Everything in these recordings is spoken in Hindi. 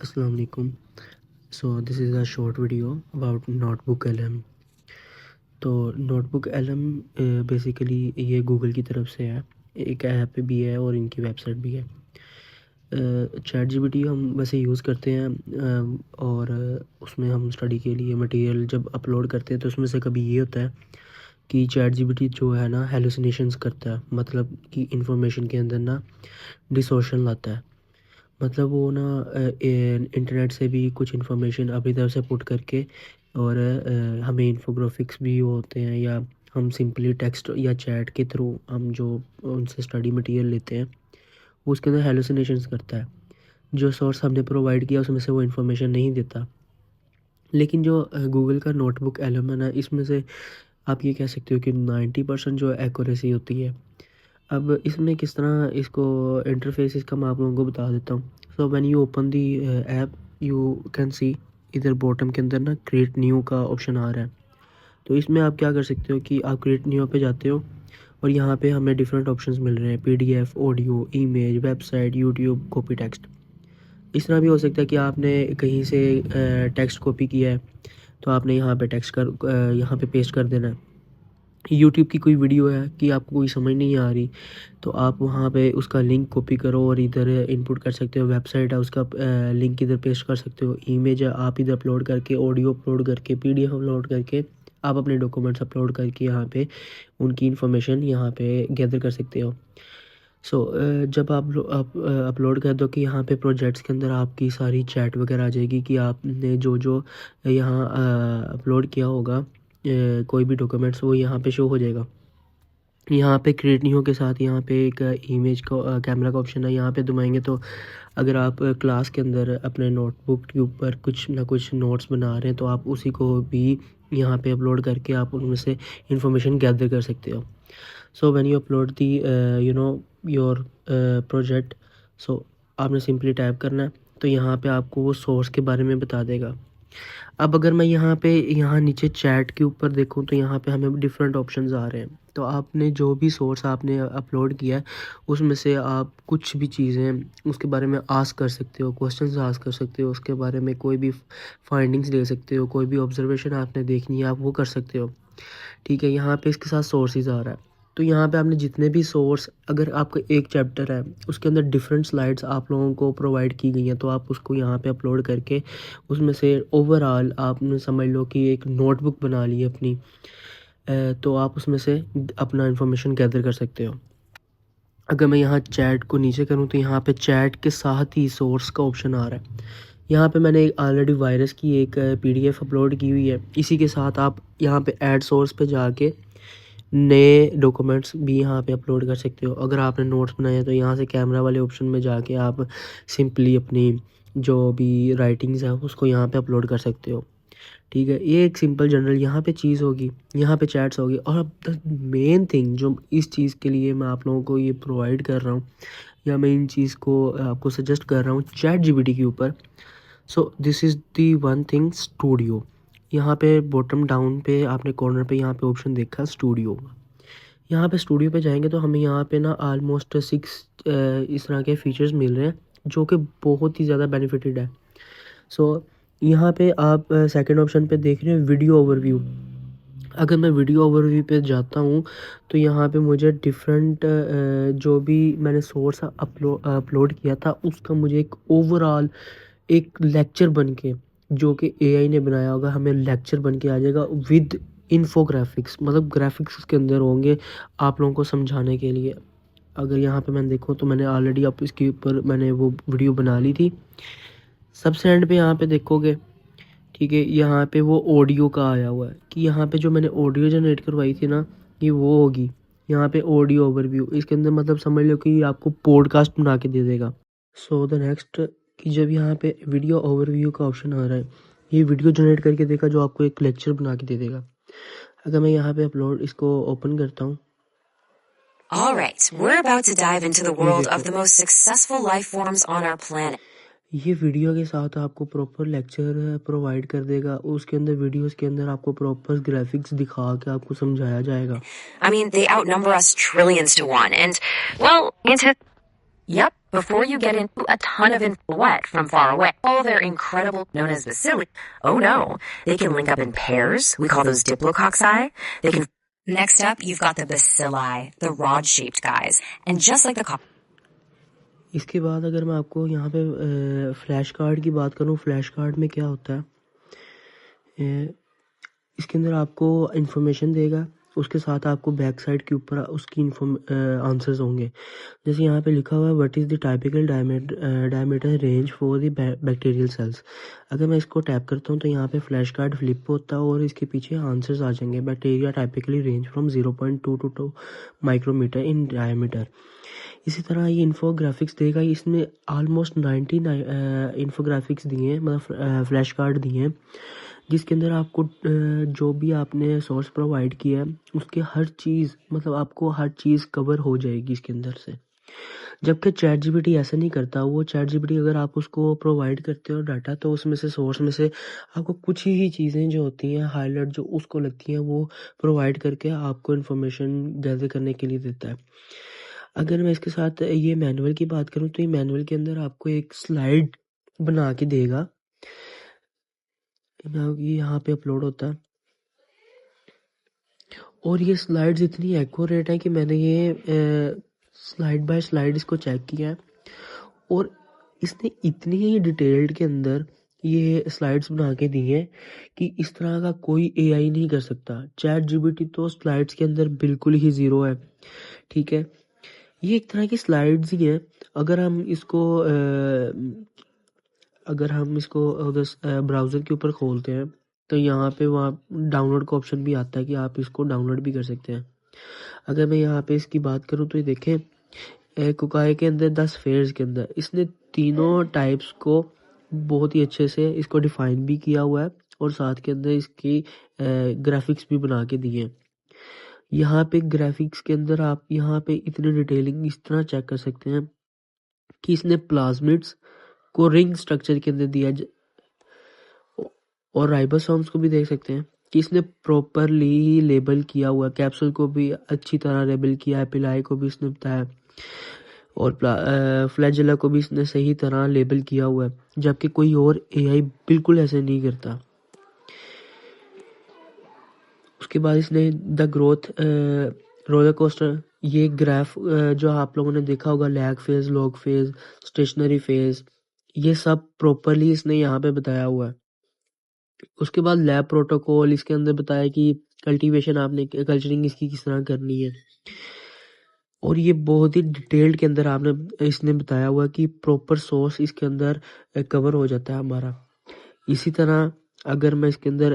Assalamu alaikum. So this is a short video about Notebook LM. तो नोटबुक LM बेसिकली ये गूगल की तरफ से है, एक ऐप भी है और इनकी वेबसाइट भी है। चैट जीपीटी हम वैसे यूज़ करते हैं और उसमें हम स्टडी के लिए मटेरियल जब अपलोड करते हैं तो उसमें से कभी ये होता है कि चैट जीपीटी जो है ना हेलुसिनेशंस करता है, मतलब कि इंफॉर्मेशन के अंदर ना डिसोर्शन लाता है। मतलब वो ना इंटरनेट से भी कुछ इन्फॉर्मेशन अपनी तरफ से पुट करके और हमें इन्फोग्राफिक्स भी होते हैं या हम सिंपली टेक्स्ट या चैट के थ्रू हम जो उनसे स्टडी मटेरियल लेते हैं उसके अंदर हेलुसिनेशंस करता है। जो सोर्स हमने प्रोवाइड किया उसमें से वो इन्फॉर्मेशन नहीं देता। लेकिन जो गूगल का नोटबुक एलम है ना, इसमें से आप ये कह सकते हो कि 90% जो एक्यूरेसी होती है। अब इसमें किस तरह इसको इंटरफेस इसका मैं आप लोगों को बता देता हूँ। सो when you open the app you can see इधर बॉटम के अंदर ना क्रिएट न्यू का ऑप्शन आ रहा है। तो इसमें आप क्या कर सकते हो कि आप क्रिएट न्यू पे जाते हो और यहाँ पे हमें डिफरेंट ऑप्शंस मिल रहे हैं, PDF, audio, image, website, YouTube, copy text. इस तरह भी हो सकता है कि आपने कहीं से टेक्स्ट कॉपी किया है तो आपने यहाँ पे यहाँ पे पेस्ट कर देना है। यूट्यूब की कोई वीडियो है कि आपको कोई समझ नहीं आ रही तो आप वहाँ पे उसका लिंक कॉपी करो और इधर इनपुट कर सकते हो। वेबसाइट है उसका लिंक इधर पेस्ट कर सकते हो। इमेज है आप इधर अपलोड करके, ऑडियो अपलोड करके, PDF अपलोड करके आप अपने डॉक्यूमेंट्स अपलोड करके यहाँ पे उनकी इन्फॉर्मेशन यहाँ पे गैदर कर सकते हो। सो जब आप अपलोड कर दो कि यहाँ पे प्रोजेक्ट्स के अंदर आपकी सारी चैट वगैरह आ जाएगी कि आपने जो जो यहाँ अपलोड किया होगा कोई भी डॉक्यूमेंट्स वो यहाँ पे शो हो जाएगा। यहाँ पे क्रिएट न्यू के साथ यहाँ पे एक इमेज का कैमरा का ऑप्शन है, यहाँ पे दबाएंगे तो अगर आप क्लास के अंदर अपने नोटबुक के ऊपर कुछ ना कुछ नोट्स बना रहे हैं तो आप उसी को भी यहाँ पे अपलोड करके आप उनमें से इंफॉर्मेशन गैदर कर सकते हो। So when you upload the your project, so आपने सिंपली टाइप करना है तो यहाँ पे आपको वो सोर्स के बारे में बता देगा। अब अगर मैं यहाँ नीचे चैट के ऊपर देखूँ तो यहाँ पे हमें डिफरेंट ऑप्शंस आ रहे हैं। तो आपने जो भी सोर्स आपने अपलोड किया है उसमें से आप कुछ भी चीज़ें उसके बारे में आस्क कर सकते हो, क्वेश्चंस आस्क कर सकते हो, उसके बारे में कोई भी फाइंडिंग्स दे सकते हो, कोई भी ऑब्जर्वेशन आपने देखनी है आप वो कर सकते हो। ठीक है, यहाँ पे इसके साथ सोर्सेज आ रहा है तो यहाँ पे आपने जितने भी सोर्स, अगर आपका एक चैप्टर है उसके अंदर डिफरेंट स्लाइड्स आप लोगों को प्रोवाइड की गई हैं तो आप उसको यहाँ पे अपलोड करके उसमें से ओवरऑल आपने समझ लो कि एक नोटबुक बना ली है अपनी, तो आप उसमें से अपना इंफॉर्मेशन गैदर कर सकते हो। अगर मैं यहाँ चैट को नीचे करूँ तो यहाँ पे चैट के साथ ही सोर्स का ऑप्शन आ रहा है। यहाँ पे मैंने ऑलरेडी वायरस की एक PDF अपलोड की हुई है। इसी के साथ आप यहाँ पे ऐड सोर्स पे जाके नए डॉक्यूमेंट्स भी यहाँ पे अपलोड कर सकते हो। अगर आपने नोट्स बनाए हैं तो यहाँ से कैमरा वाले ऑप्शन में जाके आप सिंपली अपनी जो भी राइटिंग्स है उसको यहाँ पे अपलोड कर सकते हो। ठीक है, ये एक सिंपल जनरल यहाँ पे चीज़ होगी, यहाँ पे चैट्स होगी। और अब द मेन थिंग जो इस चीज़ के लिए मैं आप लोगों को ये प्रोवाइड कर रहा हूँ या मैं इन चीज़ को आपको सजेस्ट कर रहा हूँ चैट जीपीटी के ऊपर। So this is the one thing, studio. यहाँ पे बॉटम डाउन पे आपने कॉर्नर पे यहाँ पे ऑप्शन देखा स्टूडियो। यहाँ पे स्टूडियो पे जाएंगे तो हमें यहाँ पे ना ऑलमोस्ट 6 इस तरह के फीचर्स मिल रहे हैं जो कि बहुत ही ज़्यादा बेनिफिटेड है। सो यहाँ पे आप सेकंड ऑप्शन पे देख रहे हैं वीडियो ओवरव्यू। अगर मैं वीडियो ओवरव्यू पे जाता हूँ तो यहाँ पे मुझे डिफरेंट जो भी मैंने सोर्स अपलोड किया था उसका मुझे एक ओवरऑल एक लेक्चर बन के, जो कि AI ने बनाया होगा, हमें लेक्चर बन के आ जाएगा विद इन्फोग्राफिक्स, मतलब ग्राफिक्स उसके अंदर होंगे आप लोगों को समझाने के लिए। अगर यहाँ पे मैं देखूँ तो मैंने ऑलरेडी आप इसके ऊपर मैंने वो वीडियो बना ली थी। सबसे एंड पे यहाँ पे देखोगे, ठीक है, यहाँ पे वो ऑडियो का आया हुआ है कि यहाँ पे जो मैंने ऑडियो जनरेट करवाई थी ना ये वो होगी। यहाँ पे ऑडियो ओवरव्यू, इसके अंदर मतलब समझ लो कि ये आपको पॉडकास्ट बना के दे देगा। सो द नेक्स्ट कि जब यहाँ पे वीडियो ओवरव्यू का ऑप्शन आ रहा है, ये वीडियो जनरेट करके देगा जो आपको एक लेक्चर बना के दे देगा। अगर मैं यहाँ पे अपलोड इसको ओपन करता हूँ, All right, we're about to dive into the world of the most successful life forms on our planet. ये वीडियो के साथ आपको प्रॉपर लेक्चर प्रोवाइड कर देगा। उसके अंदर वीडियोस के अंदर आपको प्रॉपर ग्राफिक्स दिखा के आपको समझाया जाएगा। I mean, they outnumber us trillions to one, and well, yep, before you get into a ton of info what from far away. All their incredible, known as bacilli. Oh no, they can link up in pairs. We call those diplococci. They can. Next up, you've got the bacilli, the rod-shaped guys, and just like the इसके बाद अगर मैं आपको यहाँ पे फ्लैश कार्ड की बात करूँ, फ्लैश कार्ड में क्या होता है, इसके अंदर आपको इंफॉर्मेशन देगा, उसके साथ आपको बैक साइड के ऊपर उसकी आंसर्स होंगे। जैसे यहाँ पे लिखा हुआ है what is the typical diameter range for the bacterial cells. अगर मैं इसको टैप करता हूँ तो यहाँ पे फ्लैश कार्ड फ्लिप होता है और इसके पीछे आंसर्स आ जाएंगे। Bacteria typically range from 0.2 to 2 micrometer in diameter. इसी तरह ये इन्फोग्राफिक्स देगा। इसमें ऑलमोस्ट 90 इन्फोग्राफिक्स दिए हैं, मतलब फ्लैश कार्ड दिए हैं, जिसके अंदर आपको जो भी आपने सोर्स प्रोवाइड किया है उसके हर चीज़, मतलब आपको हर चीज़ कवर हो जाएगी इसके अंदर से। जबकि चैट जीपीटी ऐसा नहीं करता। वो चैट जीपीटी अगर आप उसको प्रोवाइड करते हो डाटा, तो उसमें से सोर्स में से आपको कुछ ही चीज़ें जो होती हैं हाईलाइट जो उसको लगती हैं वो प्रोवाइड करके आपको इन्फॉर्मेशन गैदर करने के लिए देता है। अगर मैं इसके साथ ये मैनुअल की बात करूँ तो ये मैनुअल के अंदर आपको एक स्लाइड बना के देगा, ये यहाँ पे अपलोड होता है। और ये स्लाइड्स इतनी एक्यूरेट है कि मैंने ये स्लाइड बाय स्लाइड इसको चेक किया है और इसने इतनी ही डिटेल्ड के अंदर ये स्लाइड्स बना के दी हैं कि इस तरह का कोई एआई नहीं कर सकता। चैट जीपीटी तो स्लाइड्स के अंदर बिल्कुल ही ज़ीरो है, ठीक है। ये एक तरह की स्लाइड्स ही है। अगर हम इसको उधर ब्राउज़र के ऊपर खोलते हैं तो यहाँ पे वहाँ डाउनलोड का ऑप्शन भी आता है कि आप इसको डाउनलोड भी कर सकते हैं। अगर मैं यहाँ पे इसकी बात करूँ तो ये देखें, कुकाई के अंदर 10 फेयर्स के अंदर इसने तीनों टाइप्स को बहुत ही अच्छे से इसको डिफाइन भी किया हुआ है और साथ के अंदर इसकी ग्राफिक्स भी बना के दिए हैं। यहाँ पे ग्राफिक्स के अंदर आप यहाँ पे इतनी डिटेलिंग इस तरह चेक कर सकते हैं कि इसने प्लाज्मिड्स को रिंग स्ट्रक्चर के अंदर दिया और राइबोसोम्स को भी देख सकते हैं कि इसने प्रॉपरली लेबल किया हुआ। कैप्सूल को भी अच्छी तरह लेबल किया है, पिलाई को भी इसने बताया और फ्लैजेला को भी इसने सही तरह लेबल किया हुआ है, जबकि कोई और एआई बिल्कुल ऐसे नहीं करता। उसके बाद इसने द ग्रोथ रोलर कोस्टर, ये ग्राफ जो आप लोगों ने देखा होगा, lag phase, log phase, stationary phase, ये सब प्रॉपरली इसने यहाँ पे बताया हुआ है। उसके बाद लैब प्रोटोकॉल, इसके अंदर बताया कि कल्टीवेशन आपने कल्चरिंग इसकी किस तरह करनी है और ये बहुत ही डिटेल्ड के अंदर आपने इसने बताया हुआ कि प्रॉपर सोर्स इसके अंदर कवर हो जाता है हमारा। इसी तरह अगर मैं इसके अंदर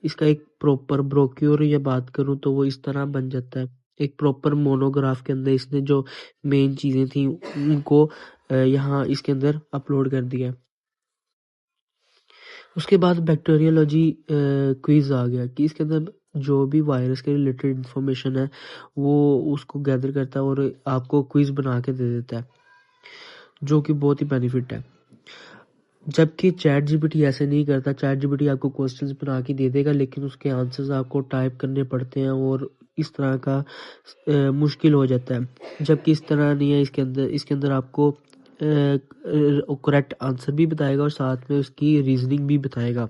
इसका एक प्रॉपर ब्रोक्योर या बात करूं तो वो इस तरह बन जाता है। एक प्रॉपर मोनोग्राफ के अंदर इसने जो मेन चीज़ें थी उनको यहाँ इसके अंदर अपलोड कर दिया। उसके बाद बैक्टीरियोलॉजी क्विज आ गया कि इसके अंदर जो भी वायरस के रिलेटेड इंफॉर्मेशन है वो उसको गैदर करता है और आपको क्विज बना के दे देता है, जो कि बहुत ही बेनिफिट है। जबकि चैट जीपीटी ऐसे नहीं करता। चैट जीपीटी आपको क्वेश्चंस बना के दे देगा लेकिन उसके आंसर्स आपको टाइप करने पड़ते हैं और इस तरह का मुश्किल हो जाता है। जबकि इस तरह नहीं है, इसके अंदर आपको करेक्ट आंसर भी बताएगा और साथ में उसकी रीजनिंग भी बताएगा।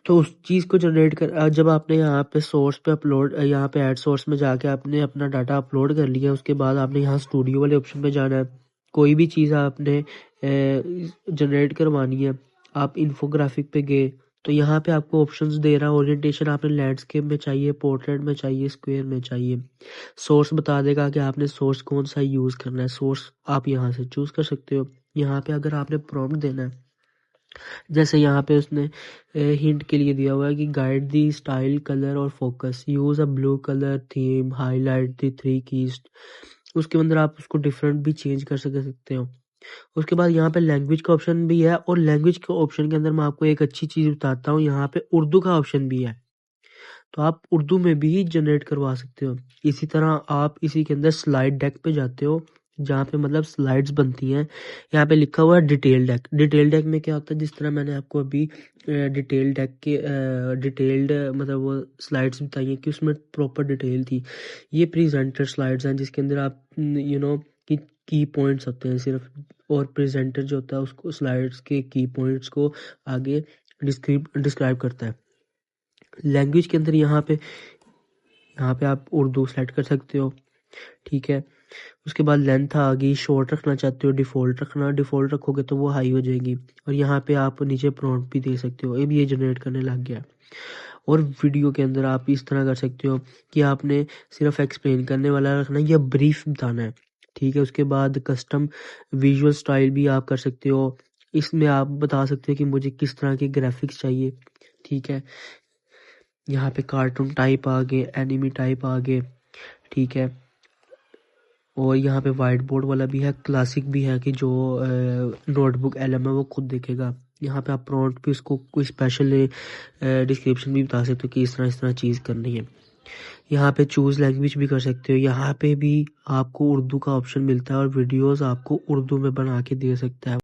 तो उस चीज़ को जनरेट कर जब आपने यहाँ पे सोर्स पे अपलोड, यहाँ पे ऐड सोर्स में जाके आपने अपना डाटा अपलोड कर लिया, उसके बाद आपने यहाँ स्टूडियो वाले ऑप्शन पे जाना है। कोई भी चीज़ आपने जनरेट करवानी है, आप इन्फोग्राफिक पे गए तो यहाँ पे आपको ऑप्शंस दे रहा है। ओरिएंटेशन आपने लैंडस्केप में चाहिए, पोर्ट्रेट में चाहिए, स्क्वायर में चाहिए। सोर्स बता देगा कि आपने सोर्स कौन सा यूज़ करना है। सोर्स आप यहाँ से चूज़ कर सकते हो। यहाँ पे अगर आपने प्रॉम्प्ट देना है, जैसे यहाँ पे उसने हिंट के लिए दिया हुआ है कि गाइड दी स्टाइल, कलर और focus, use a blue colour theme, highlight the 3 keys. उसके अंदर आप उसको डिफरेंट भी चेंज कर सकते हो। उसके बाद यहाँ पे लैंग्वेज का ऑप्शन भी है और लैंग्वेज के ऑप्शन के अंदर मैं आपको एक अच्छी चीज़ बताता हूँ, यहाँ पे उर्दू का ऑप्शन भी है, तो आप उर्दू में भी जनरेट करवा सकते हो। इसी तरह आप इसी के अंदर स्लाइड डेक पे जाते हो जहाँ पे मतलब स्लाइड्स बनती हैं। यहाँ पे लिखा हुआ है डिटेल डेक। डिटेल डेक में क्या होता है, जिस तरह मैंने आपको अभी डिटेल डेक के डिटेल्ड मतलब वो स्लाइड्स बताई हैं कि उसमें प्रॉपर डिटेल थी। ये प्रेजेंटर स्लाइड्स हैं जिसके अंदर आप की पॉइंट्स होते हैं सिर्फ, और प्रेजेंटर जो होता है उसको स्लाइड्स के की पॉइंट्स को आगे डिस्क्राइब करता है। लैंग्वेज के अंदर यहाँ पे आप उर्दू सेलेक्ट कर सकते हो, ठीक है। उसके बाद लेंथ आ गई, शॉर्ट रखना चाहते हो डिफ़ॉल्ट रखना, डिफ़ॉल्ट रखोगे तो वो हाई हो जाएगी। और यहाँ पे आप नीचे प्रॉम्प्ट भी दे सकते हो, ये जनरेट करने लग गया। और वीडियो के अंदर आप इस तरह कर सकते हो कि आपने सिर्फ एक्सप्लेन करने वाला रखना है या ब्रीफ बताना है, ठीक है। उसके बाद कस्टम विजुअल स्टाइल भी आप कर सकते हो, इसमें आप बता सकते हो कि मुझे किस तरह के ग्राफिक्स चाहिए, ठीक है। यहाँ पे कार्टून टाइप आ गए, एनिमी टाइप आ गए, ठीक है। और यहाँ पे वाइट बोर्ड वाला भी है, क्लासिक भी है कि जो नोटबुक एलएम है वो खुद देखेगा। यहाँ पे आप प्रॉम्प्ट भी उसको कोई स्पेशल डिस्क्रिप्शन भी बता सकते हो कि इस तरह चीज़ करनी है। यहाँ पे चूज़ लैंग्वेज भी कर सकते हो, यहाँ पे भी आपको उर्दू का ऑप्शन मिलता है और वीडियोस आपको उर्दू में बना के दे सकता है।